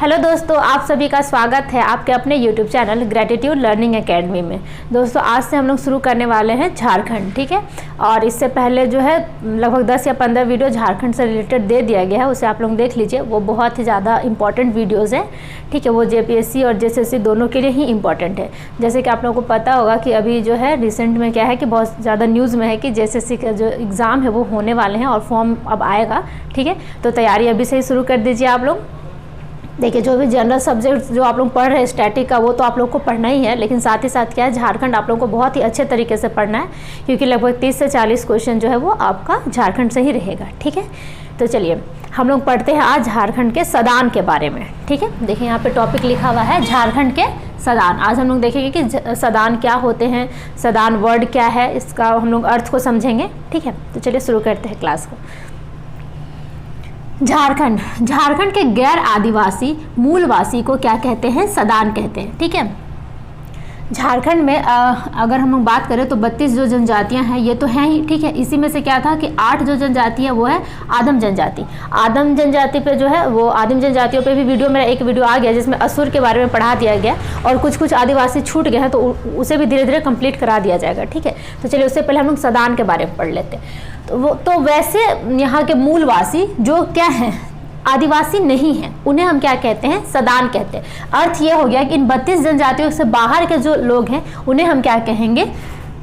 Hello दोस्तों, आप सभी का स्वागत है आपके अपने YouTube channel gratitude learning academy में। दोस्तों आज से हम लोग शुरू करने वाले हैं झारखंड, ठीक है। और इससे पहले जो है लगभग 10 या 15 वीडियो झारखंड से रिलेटेड दे दिया गया है, उसे आप लोग देख लीजिए। वो बहुत ही ज़्यादा इंपॉर्टेंट वीडियोज़ हैं, ठीक है। वो जेपीएससी और जेएसएससी दोनों के लिए ही इंपॉर्टेंट है। जैसे कि आप लोगों को पता होगा कि अभी जो है रिसेंट में क्या है कि बहुत ज़्यादा न्यूज़ में है कि जेएसएससी का जो एग्ज़ाम है वो होने वाले हैं और फॉर्म अब आएगा, ठीक है। तो तैयारी अभी से ही शुरू कर दीजिए आप लोग। देखिए जो भी जनरल सब्जेक्ट जो आप लोग पढ़ रहे हैं स्टैटिक का, वो तो आप लोग को पढ़ना ही है, लेकिन साथ ही साथ क्या है, झारखंड आप लोग को बहुत ही अच्छे तरीके से पढ़ना है, क्योंकि लगभग 30 से 40 क्वेश्चन जो है वो आपका झारखंड से ही रहेगा, ठीक है। तो चलिए हम लोग पढ़ते हैं आज झारखंड के सदान के बारे में, ठीक है। देखिए यहाँ पे टॉपिक लिखा हुआ है झारखंड के सदान। आज हम लोग देखेंगे कि सदान क्या होते हैं, सदान वर्ड क्या है, इसका हम लोग अर्थ को समझेंगे, ठीक है। तो चलिए शुरू करते हैं क्लास को। झारखंड के गैर आदिवासी मूलवासी को क्या कहते हैं? सदान कहते हैं, ठीक है। झारखंड में अगर हम लोग बात करें तो 32 जो जनजातियां हैं ये तो हैं ही, ठीक है। इसी में से क्या था कि 8 जो जनजाति है वो है आदिम जनजाति। आदिम जनजाति पे जो है वो आदिम जनजातियों पे भी वीडियो, मेरा एक वीडियो आ गया जिसमें असुर के बारे में पढ़ा दिया गया, और कुछ आदिवासी छूट गए हैं तो उसे भी धीरे धीरे कंप्लीट करा दिया जाएगा, ठीक है। तो चलिए उससे पहले हम लोग सदान के बारे में पढ़ लेते हैं। तो वैसे यहाँ के मूलवासी जो क्या हैं, आदिवासी नहीं हैं, उन्हें हम क्या कहते हैं? सदान कहते हैं। अर्थ ये हो गया कि इन 32 जनजातियों से बाहर के जो लोग हैं उन्हें हम क्या कहेंगे?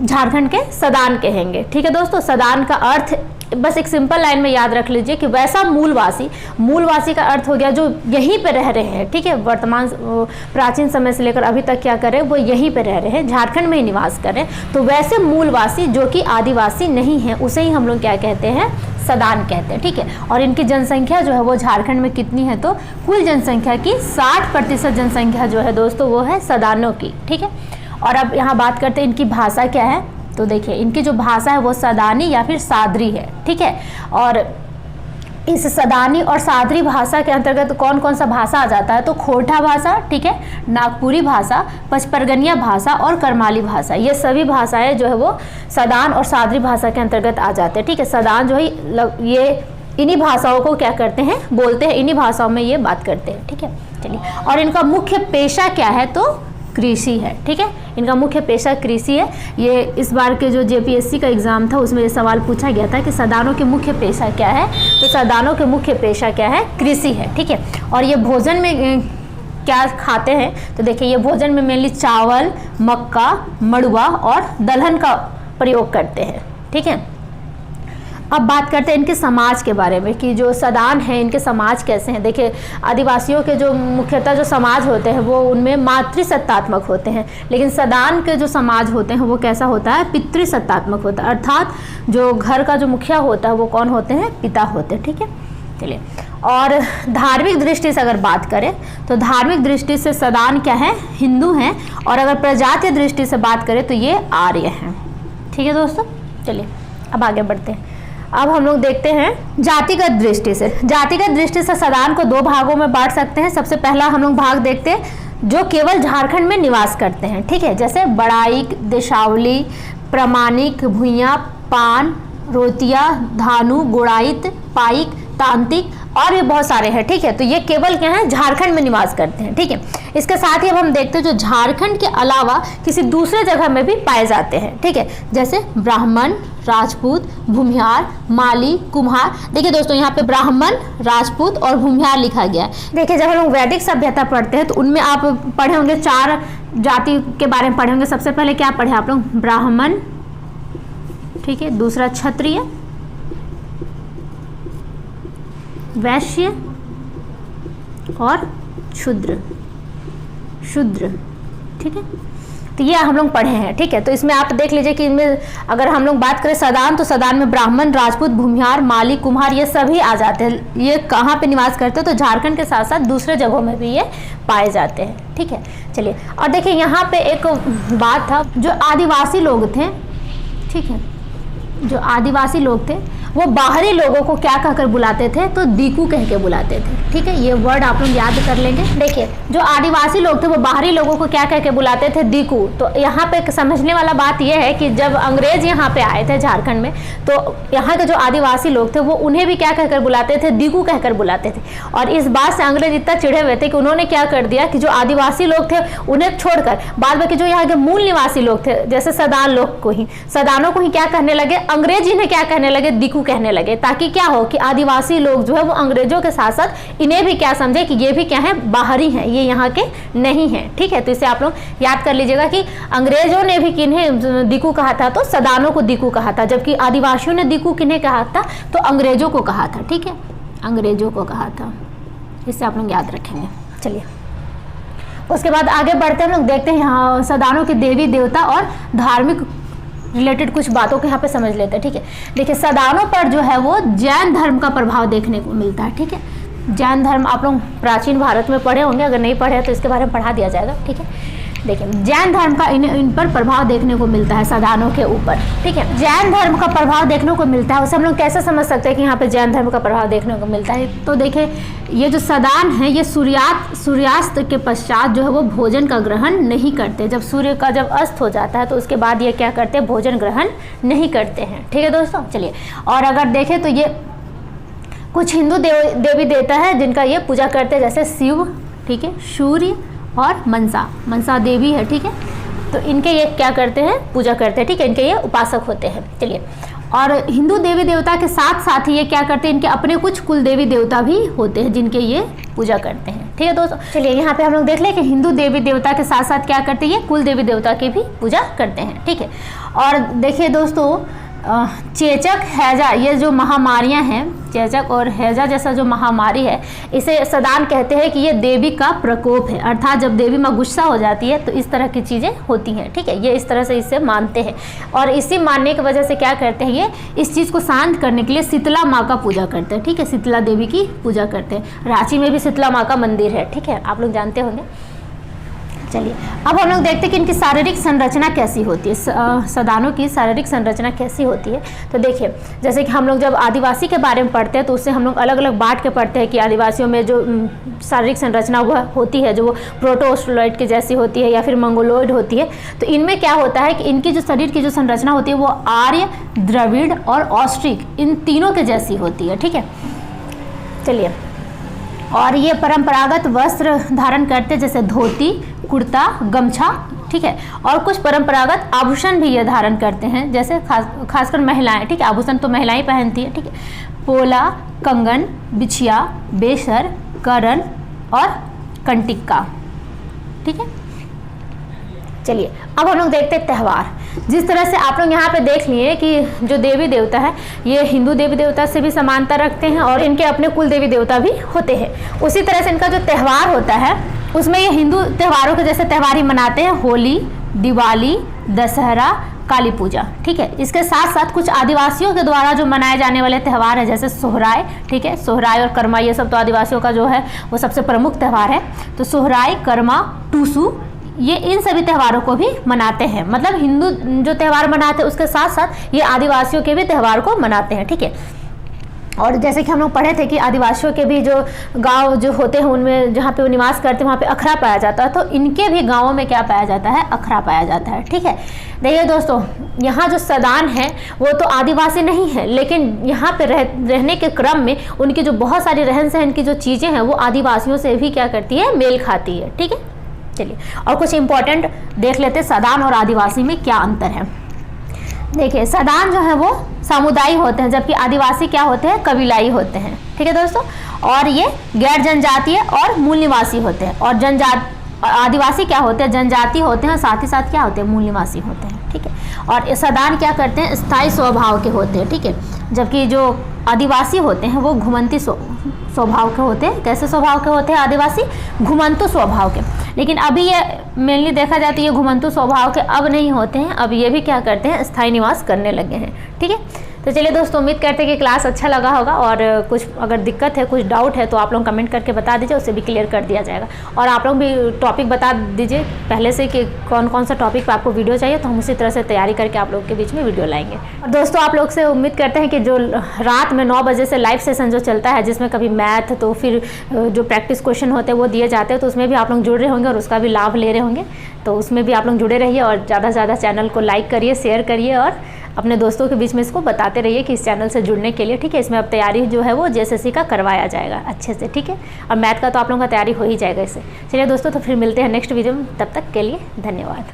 झारखंड के सदान कहेंगे, ठीक है दोस्तों। सदान का अर्थ बस एक सिंपल लाइन में याद रख लीजिए कि वैसा मूलवासी का अर्थ हो गया जो यहीं पे रह रहे हैं, ठीक है। वर्तमान प्राचीन समय से लेकर अभी तक क्या करें, वो यहीं पे रह रहे हैं, झारखंड में ही निवास करें। तो वैसे मूलवासी जो कि आदिवासी नहीं है उसे ही हम लोग क्या कहते हैं? सदान कहते हैं, ठीक है। और इनकी जनसंख्या जो है वो झारखंड में कितनी है? तो कुल जनसंख्या की 60% जनसंख्या जो है दोस्तों वो है सदानों की, ठीक है। और अब यहाँ बात करते हैं इनकी भाषा क्या है। तो देखिए इनकी जो भाषा है वो सदानी या फिर सादरी है, ठीक है। और इस सदानी और सादरी भाषा के अंतर्गत कौन कौन सा भाषा आ जाता है? तो खोरठा भाषा, ठीक है, नागपुरी भाषा, पचपरगनिया भाषा और करमाली भाषा, ये सभी भाषाएं जो है वो सदान और सादरी भाषा के अंतर्गत आ जाते हैं, ठीक है। सदान जो है ये इन्हीं भाषाओं को क्या करते हैं? बोलते हैं, इन्हीं भाषाओं में ये बात करते हैं, ठीक है। चलिए, और इनका मुख्य पेशा क्या है? तो कृषि है, ठीक है। इनका मुख्य पेशा कृषि है। ये इस बार के जो जेपीएससी का एग्जाम था उसमें ये सवाल पूछा गया था कि सदानों के मुख्य पेशा क्या है। तो सदानों के मुख्य पेशा क्या है? कृषि है, ठीक है। और ये भोजन में क्या खाते हैं? तो देखिए ये भोजन में मेनली चावल, मक्का, मड़ुआ और दलहन का प्रयोग करते हैं, ठीक है। अब बात करते हैं इनके समाज के बारे में कि जो सदान है इनके समाज कैसे हैं। देखिए आदिवासियों के जो मुख्यतः जो समाज होते हैं वो उनमें मातृसत्तात्मक होते हैं, लेकिन सदान के जो समाज होते हैं वो कैसा होता है? पितृसत्तात्मक होता है। अर्थात जो घर का जो मुखिया होता है वो कौन होते हैं? पिता होते हैं, ठीक है। चलिए, और धार्मिक दृष्टि से अगर बात करें तो धार्मिक दृष्टि से सदान क्या है? हिंदू हैं। और अगर प्रजातीय दृष्टि से बात करें तो ये आर्य हैं, ठीक है दोस्तों। चलिए अब आगे बढ़ते हैं। अब हम लोग देखते हैं जातिगत दृष्टि से। जातिगत दृष्टि से सदान को 2 भागों में बांट सकते हैं। सबसे पहला हम लोग भाग देखते हैं जो केवल झारखंड में निवास करते हैं, ठीक है। जैसे बड़ाइक, देशावली, प्रामाणिक, भुइयां, पान, रोतिया, धानु, गुड़ाइत, पाइक, तांत्रिक और ये बहुत सारे हैं, ठीक है। तो ये केवल क्या है? झारखंड में निवास करते हैं, ठीक है। इसके साथ ही अब हम देखते हैं जो झारखंड के अलावा किसी दूसरे जगह में भी पाए जाते हैं, ठीक है। जैसे ब्राह्मण, राजपूत, भूमिहार, माली, कुम्हार। देखिए दोस्तों यहाँ पे ब्राह्मण, राजपूत और भूमिहार लिखा गया है। देखिए जब हम लोग वैदिक सभ्यता पढ़ते हैं तो उनमें आप पढ़े होंगे 4 जाति के बारे में पढ़े होंगे। सबसे पहले क्या पढ़े आप लोग? ब्राह्मण, ठीक है। दूसरा क्षत्रिय, वैश्य और शूद्र, ठीक है। तो ये हम लोग पढ़े हैं, ठीक है। तो इसमें आप देख लीजिए कि इनमें अगर हम लोग बात करें सदान, तो सदान में ब्राह्मण, राजपूत, भूमिहार, माली, कुम्हार ये सभी आ जाते हैं। ये कहाँ पे निवास करते हैं? तो झारखंड के साथ साथ दूसरे जगहों में भी ये पाए जाते हैं, ठीक है। चलिए, और देखिए यहाँ पे एक बात था, जो आदिवासी लोग थे, ठीक है, जो आदिवासी लोग थे वो बाहरी लोगों को क्या कहकर बुलाते थे, तो दीकू कह के बुलाते थे। ठीक है, ये वर्ड आप लोग याद कर लेंगे। देखिए जो आदिवासी लोग थे वो बाहरी लोगों को क्या कह के बुलाते थे, दीकू। तो यहाँ पे समझने वाला बात यह है कि जब अंग्रेज यहाँ पे आए थे झारखंड में, तो यहाँ के जो आदिवासी लोग थे वो उन्हें भी क्या कहकर बुलाते थे, दीकू कहकर बुलाते थे। और इस बात से अंग्रेज इतना चिढ़े हुए थे कि उन्होंने क्या कर दिया कि जो आदिवासी लोग थे उन्हें छोड़कर बाद बाकी जो यहाँ के मूल निवासी लोग थे, जैसे सदान लोग को ही, सदानों को ही क्या कहने लगे, अंग्रेज इन्हें क्या कहने लगे, दीकू कहने लगे, ताकि क्या हो कि आदिवासी लोग जो है वो अंग्रेजों के साथ साथ इन्हें भी क्या समझे कि ये भी क्या है, बाहरी हैं, ये यहाँ के नहीं हैं। ठीक है, तो इसे आप लोग याद कर लीजिएगा कि अंग्रेजों ने भी किन्हें दीकू कहा था, तो सदानों को दीकू कहा था, जबकि आदिवासियों ने दीकू किन्हें कहा था, तो अंग्रेजों को कहा था। ठीक है, अंग्रेजों को कहा था, इससे आप लोग याद रखेंगे। चलिए उसके बाद आगे बढ़ते हैं, हम लोग देखते हैं यहाँ सदानों के देवी देवता और धार्मिक रिलेटेड कुछ बातों को यहाँ पे समझ लेते हैं। ठीक है, देखिए सदानों पर जो है वो जैन धर्म का प्रभाव देखने को मिलता है। ठीक है, जैन धर्म आप लोग प्राचीन भारत में पढ़े होंगे, अगर नहीं पढ़े तो इसके बारे में पढ़ा दिया जाएगा। ठीक है, देखिए जैन धर्म का इन पर प्रभाव देखने को मिलता है सदानों के ऊपर। ठीक है, जैन धर्म का प्रभाव देखने को मिलता है, उसे हम लोग कैसे समझ सकते हैं कि यहाँ पे जैन धर्म का प्रभाव देखने को मिलता है। तो देखिए ये जो सदान है ये सूर्यास्त के पश्चात जो है वो भोजन का ग्रहण नहीं करते। जब सूर्य का जब अस्त हो जाता है तो उसके बाद ये क्या करते हैं, भोजन ग्रहण नहीं करते हैं। ठीक है दोस्तों, चलिए और अगर देखें तो ये कुछ हिंदू देवी देवता है जिनका ये पूजा करते हैं, जैसे शिव, ठीक है, सूर्य और मनसा देवी है। ठीक है, तो इनके ये क्या करते हैं, पूजा करते हैं। ठीक है, इनके ये उपासक होते हैं। चलिए और हिंदू देवी देवता के साथ साथ ही ये क्या करते हैं, इनके अपने कुछ कुल देवी देवता भी होते हैं जिनके ये पूजा करते हैं। ठीक है दोस्तों, चलिए यहाँ पे हम लोग देख लें कि हिंदू देवी देवता के साथ साथ क्या करते हैं, ये कुल देवी देवता की भी पूजा करते हैं। ठीक है, और देखिए दोस्तों चेचक, हैजा, ये जो महामारियां हैं, चेचक और हैजा जैसा जो महामारी है, इसे सदान कहते हैं कि ये देवी का प्रकोप है। अर्थात जब देवी माँ गुस्सा हो जाती है तो इस तरह की चीज़ें होती हैं। ठीक है, ये इस तरह से इसे मानते हैं और इसी मानने की वजह से क्या करते हैं, ये इस चीज़ को शांत करने के लिए शीतला माँ का पूजा करते हैं। ठीक है, शीतला देवी की पूजा करते हैं। रांची में भी शीतला माँ का मंदिर है। ठीक है, आप लोग जानते होंगे। चलिए अब हम लोग देखते हैं कि इनकी शारीरिक संरचना कैसी होती है, सदानों की शारीरिक संरचना कैसी होती है। तो देखिए जैसे कि हम लोग जब आदिवासी के बारे में पढ़ते हैं तो उससे हम लोग अलग अलग बांट के पढ़ते हैं कि आदिवासियों में जो शारीरिक संरचना वह होती है जो प्रोटोस्टोलॉइड की जैसी होती है या फिर मंगोलॉइड होती है। तो इनमें क्या होता है कि इनकी जो शरीर की जो संरचना होती है वो आर्य, द्रविड़ और ऑस्ट्रिक इन तीनों के जैसी होती है। ठीक है, चलिए और ये परंपरागत वस्त्र धारण करते जैसे धोती, कुर्ता, गमछा। ठीक है, और कुछ परंपरागत आभूषण भी ये धारण करते हैं, जैसे खासकर महिलाएं। ठीक है, आभूषण तो महिलाएं पहनती है। ठीक है, पोला, कंगन, बिछिया, बेसर, करण और कंटिका। ठीक है, चलिए अब हम लोग देखते हैं त्यौहार। जिस तरह से आप लोग यहाँ पे देख लिए कि जो देवी देवता है ये हिंदू देवी देवता से भी समानता रखते हैं और इनके अपने कुल देवी देवता भी होते हैं। उसी तरह से इनका जो त्यौहार होता है उसमें ये हिंदू त्यौहारों के जैसे त्यौहार ही मनाते हैं, होली, दिवाली, दशहरा, काली पूजा। ठीक है, इसके साथ साथ कुछ आदिवासियों के द्वारा जो मनाए जाने वाले त्यौहार है जैसे सोहराय। ठीक है, सोहराय और कर्मा ये सब तो आदिवासियों का जो है वो सबसे प्रमुख त्यौहार है। तो सोहराय, कर्मा, टूसू ये इन सभी त्योहारों को भी मनाते हैं। मतलब हिंदू जो त्यौहार मनाते हैं उसके साथ साथ ये आदिवासियों के भी त्यौहार को मनाते हैं। ठीक है, और जैसे कि हम लोग पढ़े थे कि आदिवासियों के भी जो गांव जो होते हैं उनमें जहाँ पे वो निवास करते हैं वहाँ पे अखरा पाया जाता है, तो इनके भी गांवों में क्या पाया जाता है, अखरा पाया जाता है। ठीक है, देखिए दोस्तों यहाँ जो सदान है वो तो आदिवासी नहीं है, लेकिन यहाँ पे रहने के क्रम में उनकी जो बहुत सारी रहन सहन की जो चीज़ें हैं वो आदिवासियों से भी क्या करती है, मेल खाती है। ठीक है, चलिए और कुछ इंपॉर्टेंट देख लेते हैं सदान और आदिवासी में क्या अंतर है। देखिए सदान जो है वो समुदायी होते हैं जबकि आदिवासी क्या होते हैं, कबीलाई होते हैं। ठीक है दोस्तों, और ये गैर जनजातीय और मूल निवासी होते हैं। और आदिवासी क्या होते हैं, जनजाति होते हैं, साथ ही साथ क्या होते हैं, मूल निवासी होते हैं। ठीक है, और सदान क्या करते हैं, स्थायी स्वभाव के होते हैं। ठीक है, जबकि जो आदिवासी होते हैं वो घुमंती स्वभाव के होते हैं। कैसे स्वभाव के होते हैं आदिवासी, घुमंतु स्वभाव के। लेकिन अभी ये मेनली देखा जाता है ये घुमंतु स्वभाव के अब नहीं होते हैं, अब ये भी क्या करते हैं, स्थायी निवास करने लगे हैं। ठीक है, तो चलिए दोस्तों, उम्मीद करते हैं कि क्लास अच्छा लगा होगा, और कुछ अगर दिक्कत है, कुछ डाउट है तो आप लोग कमेंट करके बता दीजिए, उसे भी क्लियर कर दिया जाएगा। और आप लोग भी टॉपिक बता दीजिए पहले से कि कौन कौन सा टॉपिक पर आपको वीडियो चाहिए, तो हम उसी तरह से तैयारी करके आप लोग के बीच में वीडियो लाएंगे। और दोस्तों, आप लोग से उम्मीद करते हैं कि जो रात में 9 बजे से लाइव सेशन जो चलता है, जिसमें कभी मैथ तो फिर जो प्रैक्टिस क्वेश्चन होते हैं वो दिए जाते हैं, तो उसमें भी आप लोग जुड़ रहे होंगे और उसका भी लाभ ले रहे होंगे। तो उसमें भी आप लोग जुड़े रहिए और ज़्यादा से ज़्यादा चैनल को लाइक करिए, शेयर करिए और अपने दोस्तों के बीच में इसको बताते रहिए कि इस चैनल से जुड़ने के लिए, ठीक है। इसमें अब तैयारी जो है वो जेएसएससी का करवाया जाएगा अच्छे से, ठीक है। और मैथ का तो आप लोगों का तैयारी हो ही जाएगा इससे। चलिए दोस्तों, तो फिर मिलते हैं नेक्स्ट वीडियो में, तब तक के लिए धन्यवाद।